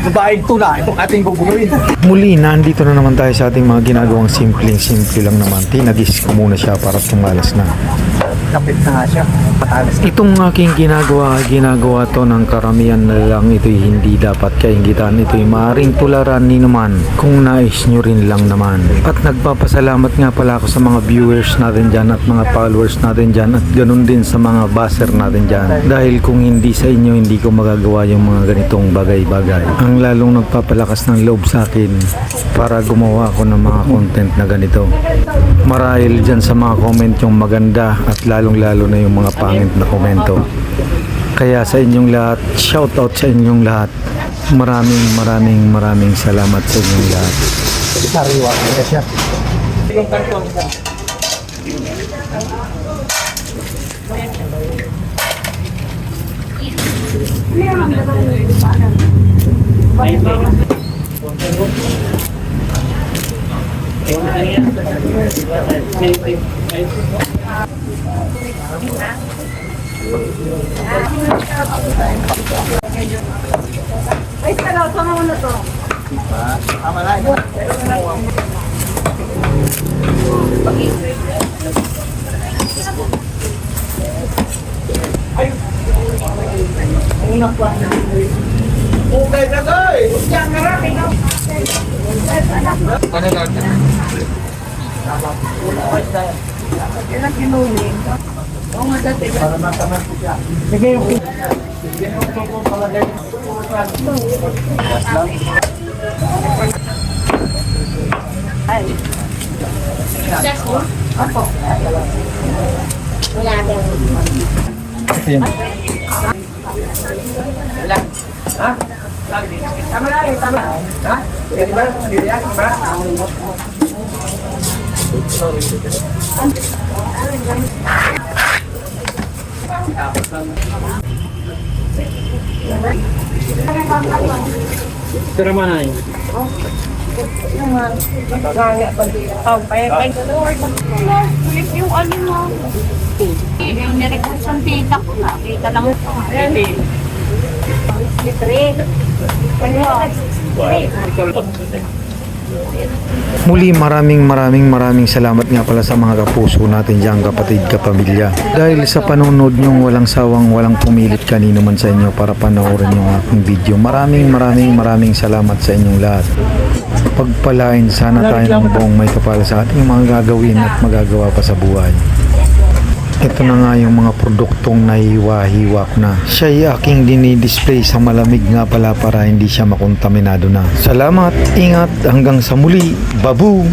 Babaeng tuna, itong ating guguluin. Muli, nandito na naman tayo sa ating mga ginagawang simple lang naman. Tinagis ko muna siya para tumalas na. Kapit na nga siya. Matalas. Itong aking ginagawa to ng karamihan na lang. Ito'y hindi dapat kainggitan. Ito'y maaaring tularan ni naman kung nais nyo rin lang naman. At nagpapasalamat nga pala ako sa mga viewers natin dyan at mga followers natin dyan at ganun din sa mga buzzer natin dyan. Dahil kung hindi sa inyo, hindi ko magagawa yung mga ganitong bagay-bagay. Ang lalong nagpapalakas ng loob sa akin para gumawa ako ng mga content na ganito. Marahil dyan sa mga comment yung maganda at lalong-lalo na yung mga pangit na komento. Kaya sa inyong lahat, shoutout sa inyong lahat. Maraming salamat sa inyong lahat. Sariwa ka siya. Yung kantong siya. Ay, sama mo na to. Tama na. Okay na tayo. Diyan, marami na. Ano natin? Yan ang kinuling. Oo nga dati. Para mataman po siya. Sige yung palagay. Ay. Opo. Wala daw. Ha? Tama na rin, tama. Ha? Pwede ba? Pwede yan? Ba? Tira mana yun? Yung ano mo. Yung nirequest ang tita ko na. Kita lang ito. Muli, maraming salamat nga pala sa mga kapuso natin dyan, kapatid, kapamilya. Dahil sa panonood nyong walang sawang, walang pumilit kanino man sa inyo para panoorin yung aking video. Maraming salamat sa inyong lahat. Pagpalain sana tayo ng buong may kapal sa ating mga gagawin at magagawa pa sa buhay. Ito na nga yung mga produktong nahiwa-hiwa ko na. Siya'y aking dinidisplay sa malamig nga pala para hindi siya makontaminado na. Salamat, ingat, hanggang sa muli. Babu!